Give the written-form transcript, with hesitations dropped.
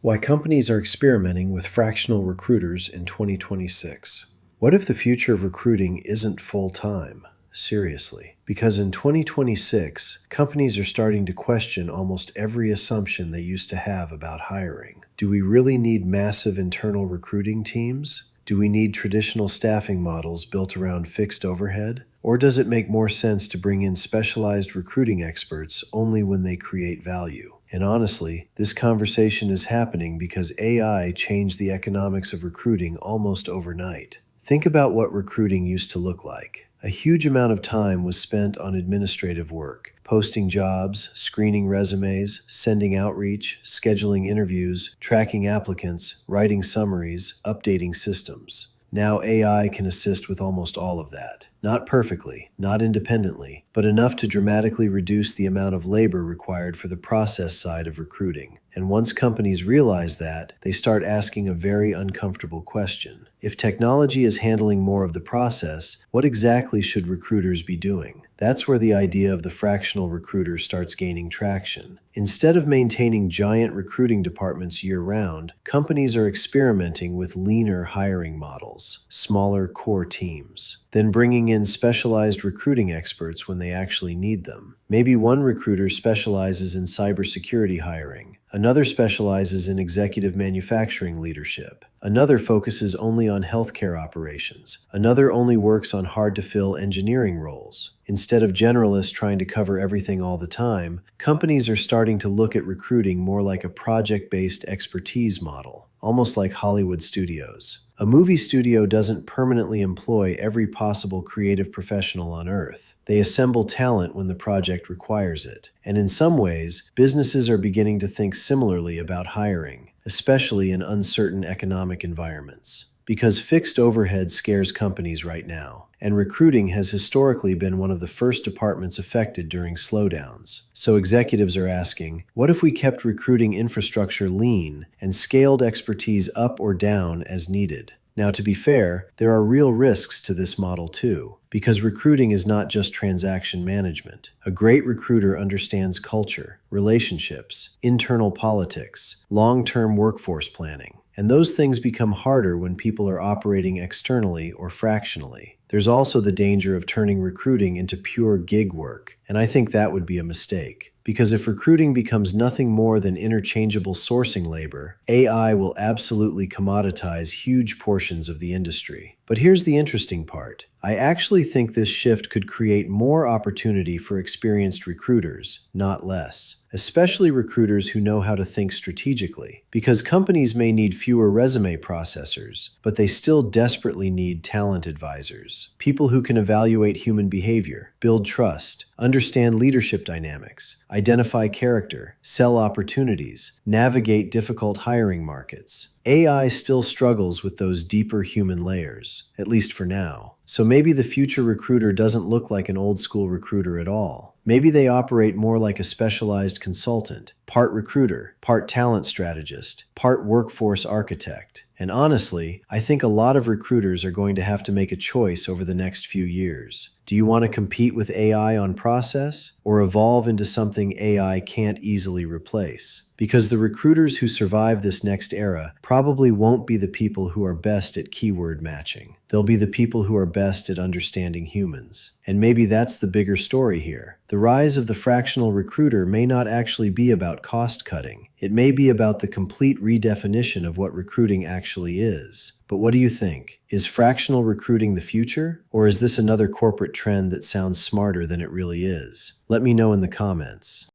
Why companies are experimenting with fractional recruiters in 2026. What if the future of recruiting isn't full-time? Seriously. Because in 2026, companies are starting to question almost every assumption they used to have about hiring. Do we really need massive internal recruiting teams? Do we need traditional staffing models built around fixed overhead? Or does it make more sense to bring in specialized recruiting experts only when they create value? And honestly, this conversation is happening because AI changed the economics of recruiting almost overnight. Think about what recruiting used to look like. A huge amount of time was spent on administrative work, posting jobs, screening resumes, sending outreach, scheduling interviews, tracking applicants, writing summaries, updating systems. Now AI can assist with almost all of that. Not perfectly, not independently, but enough to dramatically reduce the amount of labor required for the process side of recruiting. And once companies realize that, they start asking a very uncomfortable question. If technology is handling more of the process, what exactly should recruiters be doing? That's where the idea of the fractional recruiter starts gaining traction. Instead of maintaining giant recruiting departments year-round, companies are experimenting with leaner hiring models, smaller core teams, then bringing in specialized recruiting experts when they actually need them. Maybe one recruiter specializes in cybersecurity hiring, another specializes in executive manufacturing leadership, another focuses only on healthcare operations, another only works on hard-to-fill engineering roles. Instead of generalists trying to cover everything all the time, companies are starting to look at recruiting more like a project-based expertise model, almost like Hollywood studios. A movie studio doesn't permanently employ every possible creative professional on Earth. They assemble talent when the project requires it. And in some ways, businesses are beginning to think similarly about hiring, especially in uncertain economic environments. Because fixed overhead scares companies right now, and recruiting has historically been one of the first departments affected during slowdowns. So executives are asking, what if we kept recruiting infrastructure lean and scaled expertise up or down as needed? Now, to be fair, there are real risks to this model too, because recruiting is not just transaction management. A great recruiter understands culture, relationships, internal politics, long-term workforce planning. And those things become harder when people are operating externally or fractionally. There's also the danger of turning recruiting into pure gig work, and I think that would be a mistake. Because if recruiting becomes nothing more than interchangeable sourcing labor, AI will absolutely commoditize huge portions of the industry. But here's the interesting part. I actually think this shift could create more opportunity for experienced recruiters, not less. Especially recruiters who know how to think strategically. Because companies may need fewer resume processors, but they still desperately need talent advisors. People who can evaluate human behavior, build trust, understand leadership dynamics, identify character, sell opportunities, navigate difficult hiring markets. AI still struggles with those deeper human layers, at least for now. So maybe the future recruiter doesn't look like an old-school recruiter at all. Maybe they operate more like a specialized consultant, part recruiter, part talent strategist, part workforce architect. And honestly, I think a lot of recruiters are going to have to make a choice over the next few years. Do you want to compete with AI on process, or evolve into something AI can't easily replace? Because the recruiters who survive this next era probably won't be the people who are best at keyword matching. They'll be the people who are best at understanding humans. And maybe that's the bigger story here. The rise of the fractional recruiter may not actually be about cost cutting. It may be about the complete redefinition of what recruiting actually is. But what do you think? Is fractional recruiting the future? Or is this another corporate trend that sounds smarter than it really is? Let me know in the comments.